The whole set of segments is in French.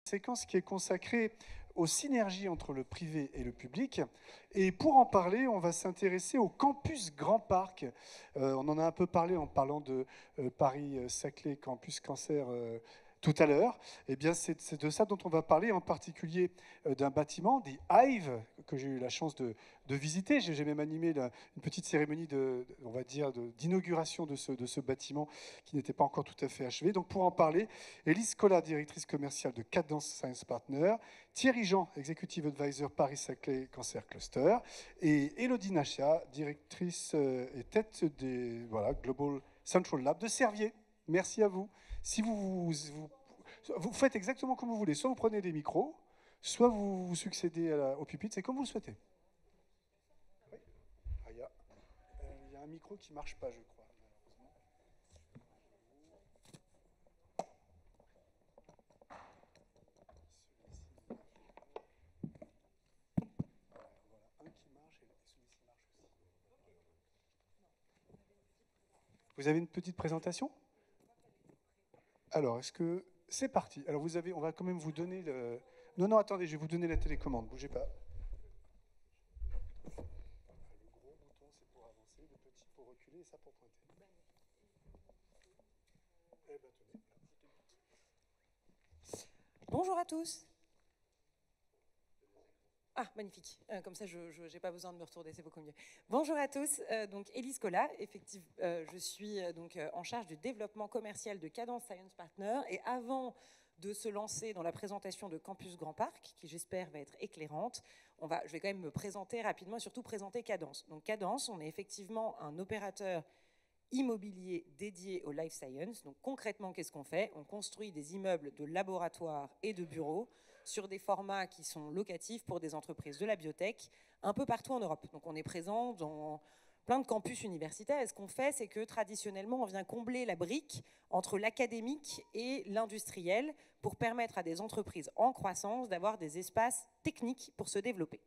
Séquence qui est consacrée aux synergies entre le privé et le public. Et pour en parler, on va s'intéresser au campus Grand Parc. On en a un peu parlé en parlant de Paris-Saclay Campus Cancer tout à l'heure. Eh bien, c'est de ça dont on va parler, en particulier d'un bâtiment, des Hive, que j'ai eu la chance de visiter. J'ai même animé une petite cérémonie on va dire, d'inauguration de ce bâtiment qui n'était pas encore tout à fait achevé. Donc, pour en parler, Élise Collat, directrice commerciale de Cadence Science Partner, Thierry Jean, Executive Advisor Paris-Saclay Cancer Cluster, et Elodie Nachia, directrice et tête des Global Central Lab de Servier. Merci à vous. Si vous faites exactement comme vous voulez, soit vous prenez des micros, soit vous succédez au pupitre, c'est comme vous le souhaitez. Oui. Ah, il y a un micro qui ne marche pas, je crois. Vous avez une petite présentation? Alors, est-ce que c'est parti? Alors, on va quand même vous donner le... Non, attendez, je vais vous donner la télécommande. Bougez pas. Le gros bouton, c'est pour avancer, le petit pour reculer et ça pour pointer. Eh ben, tenez. Bonjour à tous. Ah, magnifique. Comme ça, je n'ai pas besoin de me retourner, c'est beaucoup mieux. Bonjour à tous. Donc, Élise Collat, effectivement, je suis en charge du développement commercial de Cadence Science Partner. Et avant de se lancer dans la présentation de Campus Grand Parc, qui j'espère va être éclairante, je vais quand même me présenter rapidement et surtout présenter Cadence. Donc, Cadence, on est effectivement un opérateur immobilier dédié au life science. Donc, concrètement, qu'est-ce qu'on fait? On construit des immeubles de laboratoires et de bureaux sur des formats qui sont locatifs pour des entreprises de la biotech un peu partout en Europe. Donc on est présent dans plein de campus universitaires et ce qu'on fait, c'est que traditionnellement, on vient combler la brique entre l'académique et l'industriel pour permettre à des entreprises en croissance d'avoir des espaces techniques pour se développer.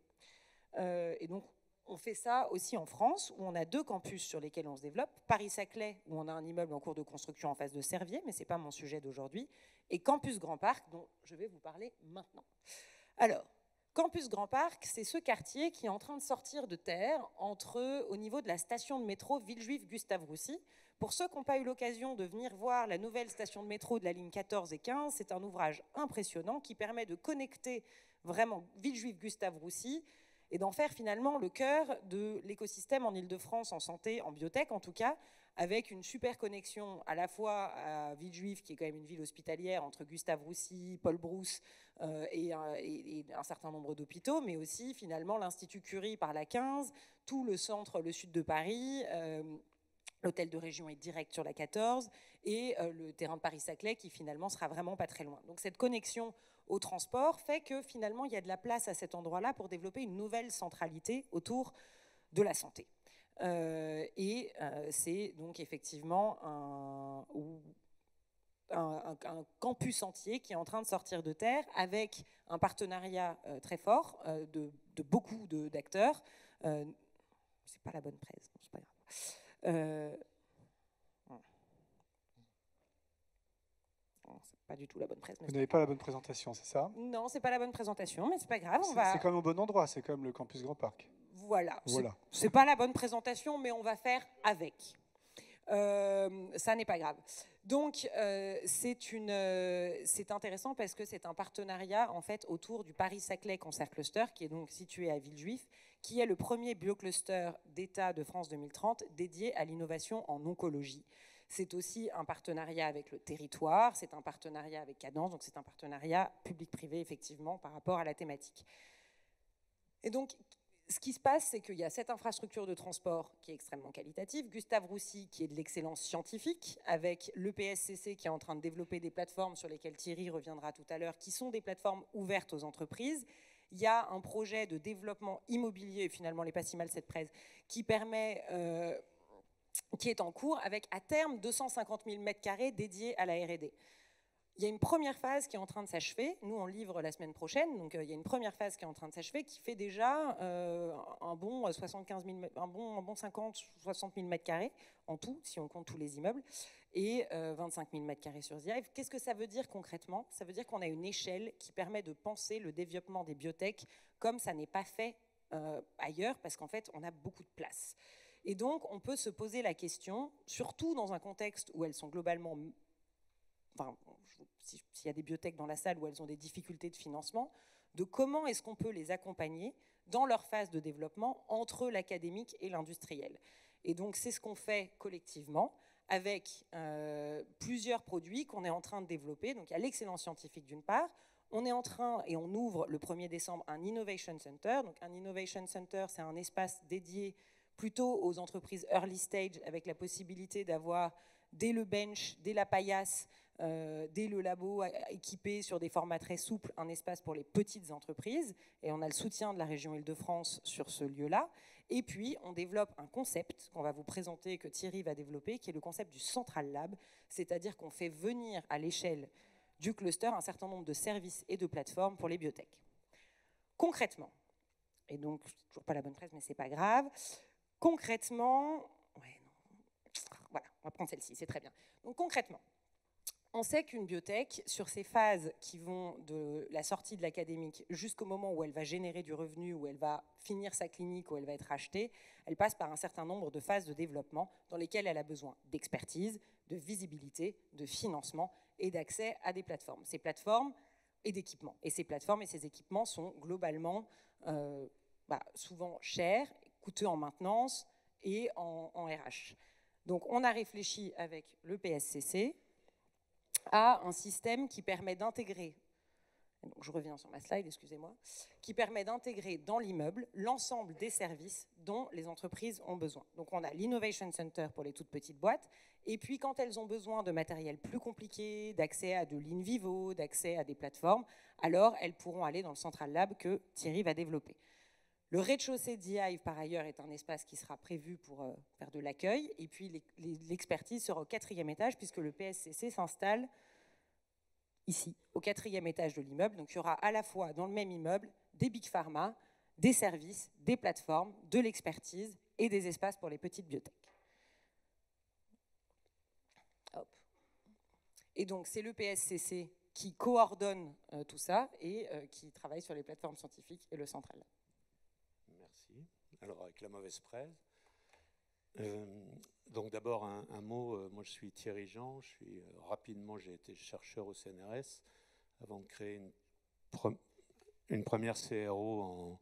Et donc, on fait ça aussi en France, où on a 2 campus sur lesquels on se développe. Paris-Saclay, où on a un immeuble en cours de construction en face de Servier, mais ce n'est pas mon sujet d'aujourd'hui. Et Campus Grand Parc, dont je vais vous parler maintenant. Alors, Campus Grand Parc, c'est ce quartier qui est en train de sortir de terre au niveau de la station de métro Villejuif-Gustave-Roussy. Pour ceux qui n'ont pas eu l'occasion de venir voir la nouvelle station de métro de la ligne 14 et 15, c'est un ouvrage impressionnant qui permet de connecter vraiment Villejuif-Gustave-Roussy et d'en faire finalement le cœur de l'écosystème en Ile-de-France, en santé, en biotech en tout cas, avec une super connexion à la fois à Villejuif, qui est quand même une ville hospitalière, entre Gustave Roussy, Paul Brousse et un certain nombre d'hôpitaux, mais aussi finalement l'Institut Curie par la 15, tout le centre, le sud de Paris, l'hôtel de région est direct sur la 14, et le terrain de Paris-Saclay qui finalement sera vraiment pas très loin. Donc cette connexion au transport fait que finalement il y a de la place à cet endroit-là pour développer une nouvelle centralité autour de la santé. C'est donc effectivement un campus entier qui est en train de sortir de terre avec un partenariat très fort de beaucoup d'acteurs. C'est pas la bonne presse, c'est pas grave. C'est pas du tout la bonne presse. Vous n'avez pas la bonne présentation, c'est ça? Non, c'est pas la bonne présentation, mais c'est pas grave. C'est quand même au bon endroit, c'est quand même le campus Grand Parc. Voilà. C'est pas la bonne présentation, mais on va faire avec. Ça n'est pas grave. Donc, c'est intéressant parce que c'est un partenariat en fait autour du Paris-Saclay Cancer Cluster, qui est donc situé à Villejuif, qui est le premier biocluster d'État de France 2030 dédié à l'innovation en oncologie. C'est aussi un partenariat avec le territoire, c'est un partenariat avec Cadence, donc c'est un partenariat public-privé, effectivement, par rapport à la thématique. Et donc, ce qui se passe, c'est qu'il y a cette infrastructure de transport qui est extrêmement qualitative, Gustave Roussy qui est de l'excellence scientifique, avec l'EPSCC qui est en train de développer des plateformes sur lesquelles Thierry reviendra tout à l'heure, qui sont des plateformes ouvertes aux entreprises. Il y a un projet de développement immobilier, et finalement, il n'est pas si mal cette presse, qui est en cours avec à terme 250 000 m² dédiés à la R&D. Il y a une première phase qui est en train de s'achever. Nous, on livre la semaine prochaine. Donc, il y a une première phase qui est en train de s'achever qui fait déjà un bon 75 000, un bon 50, 60 000 mètres carrés en tout, si on compte tous les immeubles, et 25 000 mètres carrés sur The Hive. Qu'est-ce que ça veut dire concrètement? Ça veut dire qu'on a une échelle qui permet de penser le développement des biotech comme ça n'est pas fait ailleurs, parce qu'en fait, on a beaucoup de place. Et donc, on peut se poser la question, surtout dans un contexte où elles sont globalement... Enfin, s'il y a des biotech dans la salle où elles ont des difficultés de financement, de comment est-ce qu'on peut les accompagner dans leur phase de développement entre l'académique et l'industriel. Et donc, c'est ce qu'on fait collectivement avec plusieurs produits qu'on est en train de développer. Donc, il y a l'excellence scientifique d'une part. On est en train, et on ouvre le 1er décembre, un Innovation Center. Donc, un Innovation Center, c'est un espace dédié plutôt aux entreprises early stage, avec la possibilité d'avoir, dès le bench, dès la paillasse, dès le labo équipé sur des formats très souples, un espace pour les petites entreprises. Et on a le soutien de la région Île-de-France sur ce lieu-là. Et puis, on développe un concept qu'on va vous présenter, que Thierry va développer, qui est le concept du Central Lab, c'est-à-dire qu'on fait venir à l'échelle du cluster un certain nombre de services et de plateformes pour les biotech. Concrètement, et donc, toujours pas la bonne presse, mais c'est pas grave, concrètement, voilà, on va prendre celle-ci, c'est très bien. Donc concrètement, on sait qu'une biotech, sur ces phases qui vont de la sortie de l'académique jusqu'au moment où elle va générer du revenu, où elle va finir sa clinique, où elle va être achetée, elle passe par un certain nombre de phases de développement dans lesquelles elle a besoin d'expertise, de visibilité, de financement et d'accès à des plateformes. Ces plateformes et d'équipements. Et ces plateformes et ces équipements sont globalement souvent chers, coûteux en maintenance et en RH. Donc on a réfléchi avec le PSCC à un système qui permet d'intégrer, donc je reviens sur ma slide, excusez-moi, qui permet d'intégrer dans l'immeuble l'ensemble des services dont les entreprises ont besoin. Donc on a l'Innovation Center pour les toutes petites boîtes, et puis quand elles ont besoin de matériel plus compliqué, d'accès à de l'in vivo, d'accès à des plateformes, alors elles pourront aller dans le Central Lab que Thierry va développer. Le rez-de-chaussée d'E Hive, par ailleurs, est un espace qui sera prévu pour faire de l'accueil. Et puis, l'expertise sera au 4e étage, puisque le PSCC s'installe ici, au 4e étage de l'immeuble. Donc, il y aura à la fois, dans le même immeuble, des big pharma, des services, des plateformes, de l'expertise et des espaces pour les petites biotech. Hop. Et donc, c'est le PSCC qui coordonne tout ça et qui travaille sur les plateformes scientifiques et le central. Alors, avec la mauvaise presse. Donc d'abord, un mot. Moi, je suis Thierry Jean. Rapidement, j'ai été chercheur au CNRS avant de créer une première CRO en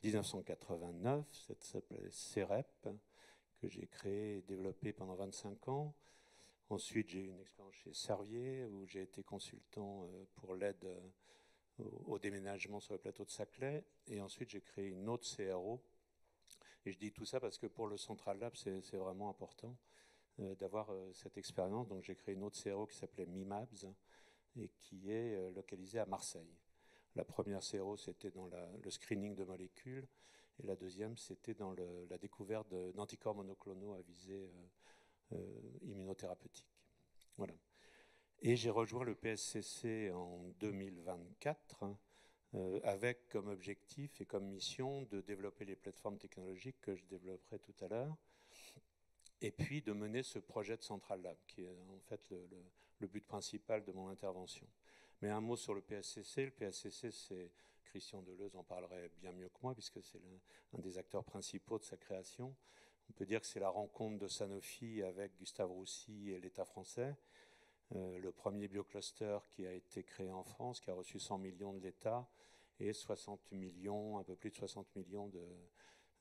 1989. Ça s'appelait CEREP, que j'ai créé et développé pendant 25 ans. Ensuite, j'ai eu une expérience chez Servier, où j'ai été consultant pour l'aide au déménagement sur le plateau de Saclay. Et ensuite, j'ai créé une autre CRO. Et je dis tout ça parce que pour le Central Lab, c'est vraiment important d'avoir cette expérience. Donc j'ai créé une autre CRO qui s'appelait MIMABS et qui est localisée à Marseille. La première CRO, c'était dans le screening de molécules. Et la deuxième, c'était dans la découverte d'anticorps monoclonaux à visée immunothérapeutique. Voilà. Et j'ai rejoint le PSCC en 2024. Avec comme objectif et comme mission de développer les plateformes technologiques que je développerai tout à l'heure, et puis de mener ce projet de Central Lab, qui est en fait le but principal de mon intervention. Mais un mot sur le PSCC. Le PSCC, c'est Christian Deleuze en parlerait bien mieux que moi, puisque c'est un des acteurs principaux de sa création. On peut dire que c'est la rencontre de Sanofi avec Gustave Roussy et l'État français. Le premier biocluster qui a été créé en France, qui a reçu 100 millions de l'État et 60 millions, un peu plus de 60 millions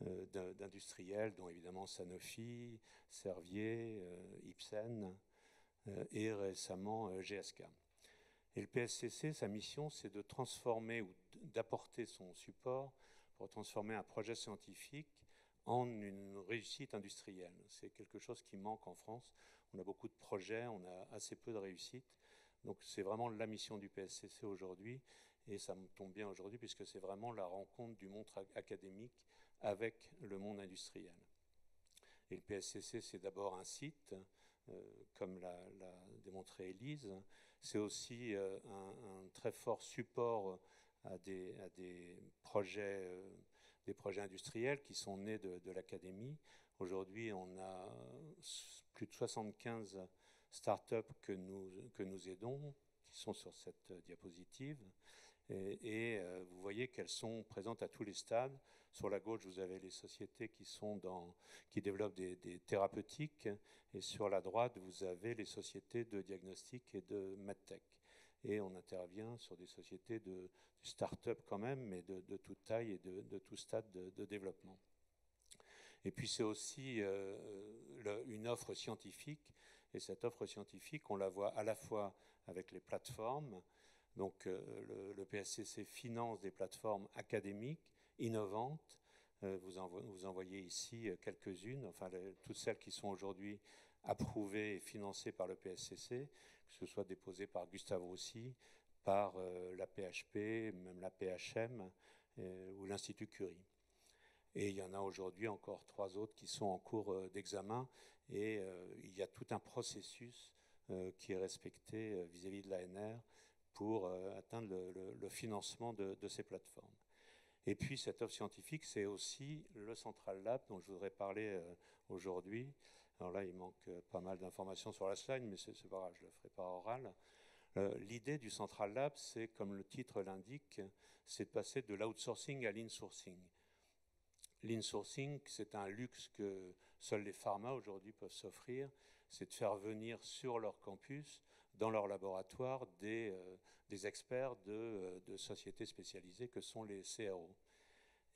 d'industriels, dont évidemment Sanofi, Servier, Ipsen et récemment GSK. Et le PSCC, sa mission, c'est de transformer ou d'apporter son support pour transformer un projet scientifique en une réussite industrielle. C'est quelque chose qui manque en France. On a beaucoup de projets, on a assez peu de réussite. Donc c'est vraiment la mission du PSCC aujourd'hui. Et ça me tombe bien aujourd'hui puisque c'est vraiment la rencontre du monde académique avec le monde industriel. Et le PSCC, c'est d'abord un site, comme l'a démontré Élise. C'est aussi un très fort support à des projets industriels qui sont nés de l'académie. Aujourd'hui, on a plus de 75 startups que nous aidons, qui sont sur cette diapositive. Et vous voyez qu'elles sont présentes à tous les stades. Sur la gauche, vous avez les sociétés qui développent des thérapeutiques. Et sur la droite, vous avez les sociétés de diagnostic et de medtech. Et on intervient sur des sociétés de start-up quand même, mais de toute taille et de tout stade de développement. Et puis c'est aussi une offre scientifique. Et cette offre scientifique, on la voit à la fois avec les plateformes. Donc le PSCC finance des plateformes académiques, innovantes. Vous en voyez ici quelques-unes, enfin toutes celles qui sont aujourd'hui approuvées et financées par le PSCC, que ce soit déposées par Gustave Roussy, par la PHP, même la PHM ou l'Institut Curie. Et il y en a aujourd'hui encore 3 autres qui sont en cours d'examen. Et il y a tout un processus qui est respecté vis-à-vis de l'ANR pour atteindre le financement de ces plateformes. Et puis cette offre scientifique, c'est aussi le Central Lab dont je voudrais parler aujourd'hui. Alors là, il manque pas mal d'informations sur la slide, mais c'est pas grave, je le ferai par oral. L'idée du Central Lab, c'est, comme le titre l'indique, c'est de passer de l'outsourcing à l'insourcing. L'insourcing, c'est un luxe que seuls les pharma aujourd'hui peuvent s'offrir, c'est de faire venir sur leur campus, dans leur laboratoire, des experts de sociétés spécialisées que sont les CRO.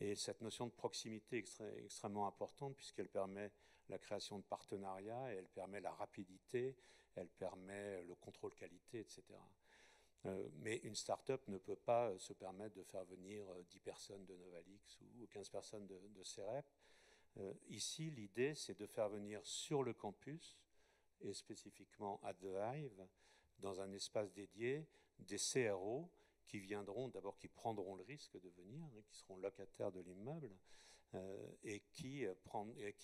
Et cette notion de proximité est extrêmement importante puisqu'elle permet la création de partenariats, et elle permet la rapidité, elle permet le contrôle qualité, etc. Mais une start-up ne peut pas se permettre de faire venir 10 personnes de Novalix ou 15 personnes de CEREP. Ici, l'idée, c'est de faire venir sur le campus, et spécifiquement à The Hive, dans un espace dédié, des CRO qui viendront, d'abord qui prendront le risque de venir, qui seront locataires de l'immeuble, et qui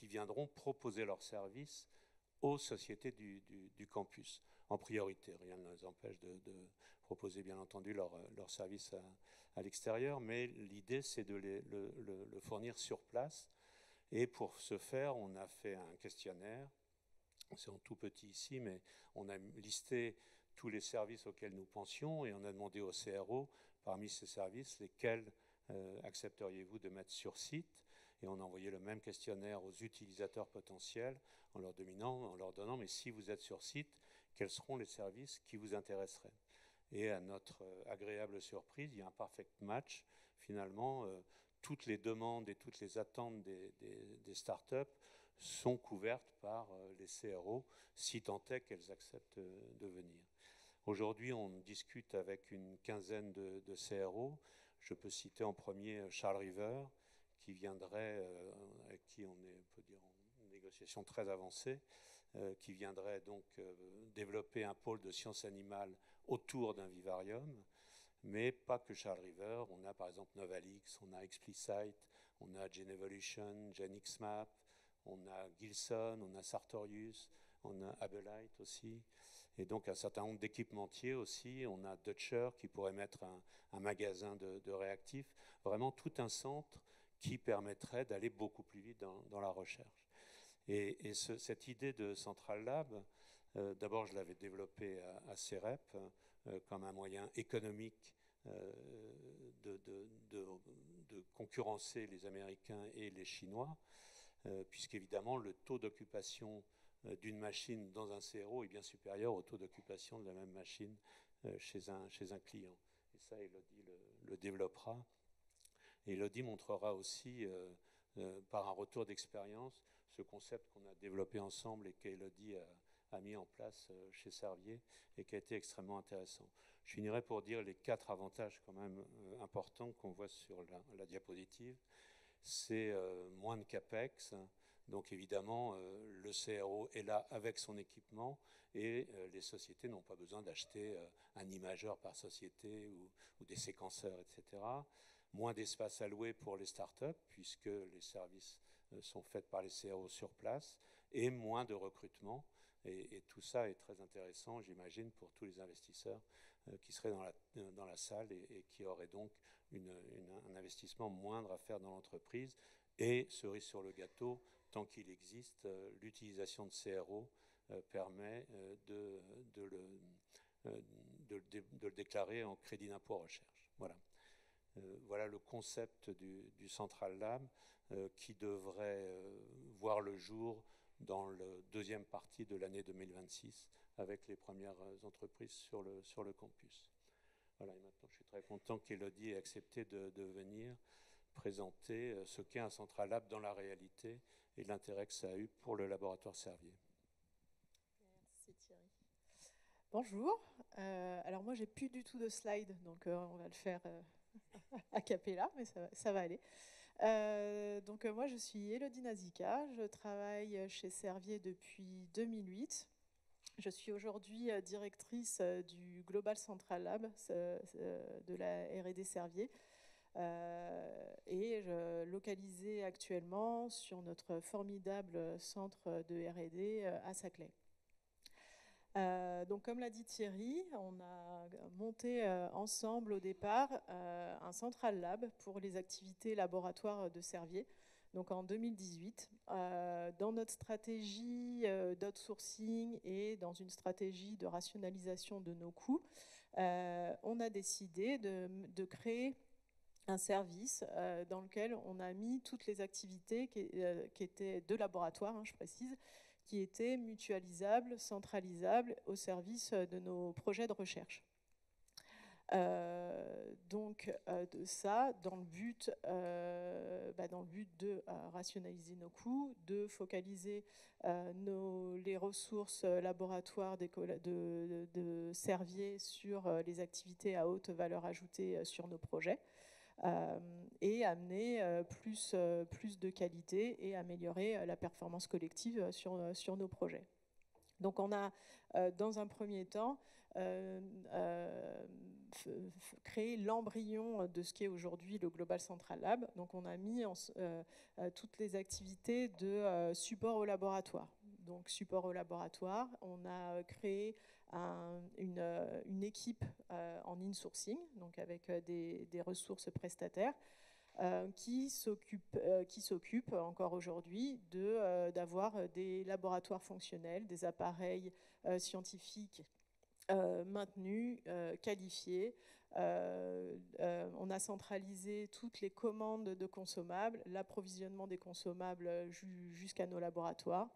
viendront proposer leurs services aux sociétés du campus, en priorité. Rien ne les empêche de proposer, bien entendu, leurs services à l'extérieur, mais l'idée, c'est de le fournir sur place. Et pour ce faire, on a fait un questionnaire. C'est en tout petit ici, mais on a listé tous les services auxquels nous pensions et on a demandé aux CRO, parmi ces services, lesquels accepteriez-vous de mettre sur site. Et on a envoyé le même questionnaire aux utilisateurs potentiels en leur donnant, mais si vous êtes sur site, quels seront les services qui vous intéresseraient. Et à notre agréable surprise, il y a un perfect match. Finalement, toutes les demandes et toutes les attentes des startups sont couvertes par les CRO, si tant est qu'elles acceptent de venir. Aujourd'hui, on discute avec une quinzaine de CRO. Je peux citer en premier Charles River, qui viendrait, avec qui on peut dire, en négociation très avancée, qui viendrait donc développer un pôle de sciences animales autour d'un vivarium. Mais pas que Charles River. On a par exemple Novalix, on a Explicite, on a Genevolution, GenXMap, on a Gilson, on a Sartorius, on a Abelite aussi. Et donc un certain nombre d'équipementiers aussi. On a Dutcher qui pourrait mettre un magasin de réactifs. Vraiment tout un centre qui permettrait d'aller beaucoup plus vite dans la recherche. Et cette idée de Central Lab, d'abord je l'avais développée à CEREP comme un moyen économique de concurrencer les Américains et les Chinois, puisqu'évidemment le taux d'occupation d'une machine dans un CRO est bien supérieur au taux d'occupation de la même machine chez un client. Et ça, Elodie le développera. Et Elodie montrera aussi, par un retour d'expérience, ce concept qu'on a développé ensemble et qu'Elodie a mis en place chez Servier et qui a été extrêmement intéressant. Je finirai pour dire les 4 avantages quand même importants qu'on voit sur la diapositive. C'est moins de CAPEX. Donc évidemment, le CRO est là avec son équipement et les sociétés n'ont pas besoin d'acheter un imageur par société ou des séquenceurs, etc. Moins d'espace alloué pour les startups puisque les services sont faits par les CRO sur place et moins de recrutement Et tout ça est très intéressant, j'imagine, pour tous les investisseurs qui seraient dans la salle et qui auraient donc un investissement moindre à faire dans l'entreprise. Et, cerise sur le gâteau, tant qu'il existe, l'utilisation de CRO permet de le déclarer en crédit d'impôt recherche. Voilà. Voilà le concept du Central Lab qui devrait voir le jour dans la deuxième partie de l'année 2026 avec les premières entreprises sur le campus. Voilà, et maintenant je suis très content qu'Élodie ait accepté de venir présenter ce qu'est un Central Lab dans la réalité et l'intérêt que ça a eu pour le laboratoire Servier. Merci Thierry. Bonjour. Alors moi j'ai plus du tout de slide, donc on va le faire a cappella, mais ça va aller. Donc moi je suis Élodie Nazika, je travaille chez Servier depuis 2008. Je suis aujourd'hui directrice du Global Central Lab de la R&D Servier et localisée actuellement sur notre formidable centre de R&D à Saclay. Donc, comme l'a dit Thierry, on a monté ensemble au départ un Central Lab pour les activités laboratoires de Servier, donc en 2018. Dans notre stratégie d'outsourcing et dans une stratégie de rationalisation de nos coûts, on a décidé de créer un service dans lequel on a mis toutes les activités qui étaient de laboratoire, je précise, qui étaient mutualisables, centralisables au service de nos projets de recherche. Donc de ça, dans le but de rationaliser nos coûts, de focaliser les ressources laboratoires de Servier sur les activités à haute valeur ajoutée sur nos projets. Et amener plus de qualité et améliorer la performance collective sur nos projets. Donc on a, dans un premier temps, créé l'embryon de ce qu'est aujourd'hui le Global Central Lab. Donc on a mis toutes les activités de support au laboratoire. Donc support au laboratoire, on a créé une équipe en insourcing, donc avec des ressources prestataires, qui s'occupe encore aujourd'hui d'avoir des laboratoires fonctionnels, des appareils scientifiques maintenus, qualifiés. On a centralisé toutes les commandes de consommables, l'approvisionnement des consommables jusqu'à nos laboratoires.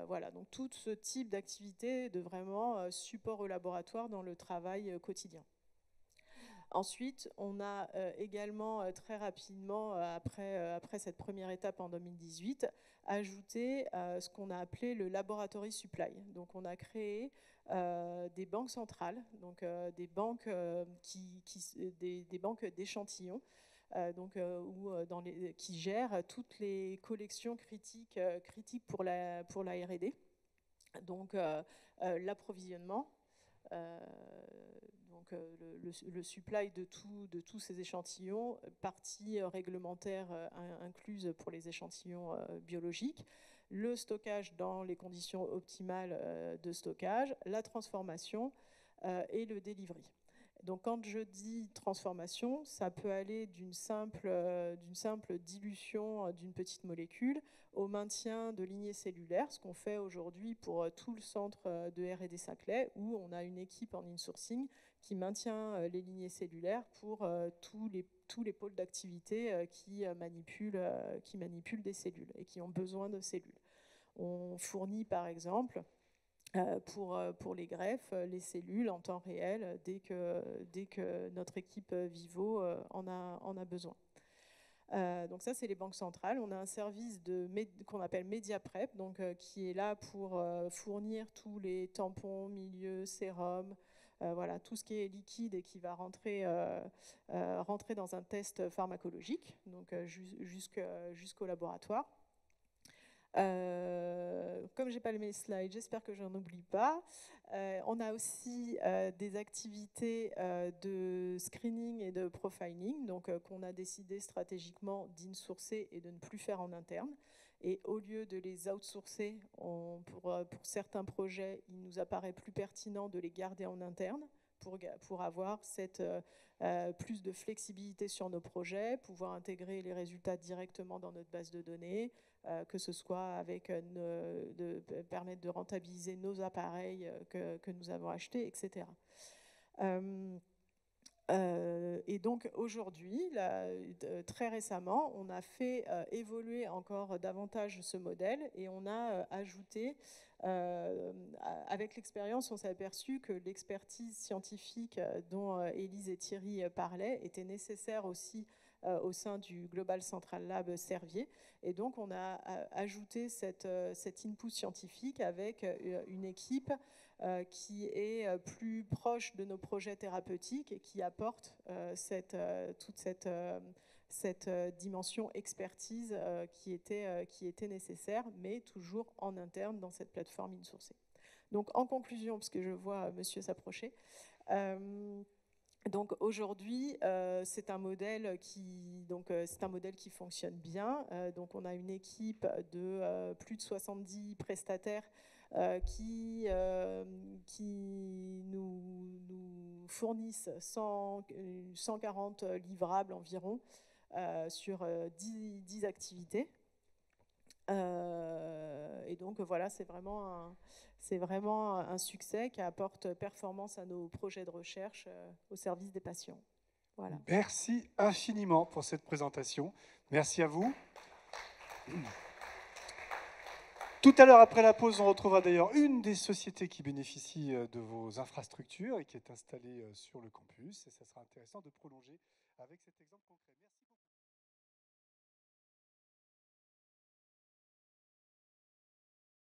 Voilà, donc tout ce type d'activité de vraiment support au laboratoire dans le travail quotidien. Ensuite, on a également très rapidement, après cette première étape en 2018, ajouté ce qu'on a appelé le Laboratory Supply. Donc on a créé des banques centrales, donc des banques d'échantillons, qui gèrent toutes les collections critiques pour la R&D. Donc l'approvisionnement, le supply de tous ces échantillons, partie réglementaire incluse pour les échantillons biologiques, le stockage dans les conditions optimales de stockage, la transformation et le delivery. Donc quand je dis transformation, ça peut aller d'une simple dilution d'une petite molécule au maintien de lignées cellulaires, ce qu'on fait aujourd'hui pour tout le centre de R&D Saclay, où on a une équipe en insourcing qui maintient les lignées cellulaires pour tous les pôles d'activité qui manipulent des cellules et qui ont besoin de cellules. On fournit par exemple pour les greffes, les cellules en temps réel dès que notre équipe Vivo en a besoin. Donc ça, c'est les banques centrales. On a un service qu'on appelle MediaPrep, qui est là pour fournir tous les tampons, milieux, sérums, voilà, tout ce qui est liquide et qui va rentrer dans un test pharmacologique, donc jusqu'au laboratoire. Comme je n'ai pas mes slides, j'espère que je n'en oublie pas. On a aussi des activités de screening et de profiling, donc qu'on a décidé stratégiquement d'insourcer et de ne plus faire en interne. Et au lieu de les outsourcer, pour certains projets, il nous apparaît plus pertinent de les garder en interne pour avoir plus de flexibilité sur nos projets, pouvoir intégrer les résultats directement dans notre base de données, que ce soit avec permettre de rentabiliser nos appareils que nous avons achetés, etc. Et donc aujourd'hui, très récemment, on a fait évoluer encore davantage ce modèle et on a ajouté, avec l'expérience, on s'est aperçu que l'expertise scientifique dont Élise et Thierry parlaient était nécessaire aussi au sein du Global Central Lab Servier. Et donc on a ajouté cet input scientifique avec une équipe qui est plus proche de nos projets thérapeutiques et qui apporte toute cette dimension expertise qui était nécessaire, mais toujours en interne dans cette plateforme insourcée. Donc en conclusion, parce que je vois monsieur s'approcher, donc aujourd'hui, c'est un modèle qui fonctionne bien. Donc on a une équipe de plus de 70 prestataires qui nous fournissent 140 livrables environ sur 10 activités. Et donc voilà, c'est vraiment un succès qui apporte performance à nos projets de recherche au service des patients. Voilà. Merci infiniment pour cette présentation. Merci à vous. Tout à l'heure, après la pause, on retrouvera d'ailleurs une des sociétés qui bénéficie de vos infrastructures et qui est installée sur le campus. Et ça sera intéressant de prolonger avec cet exemple concret. Merci.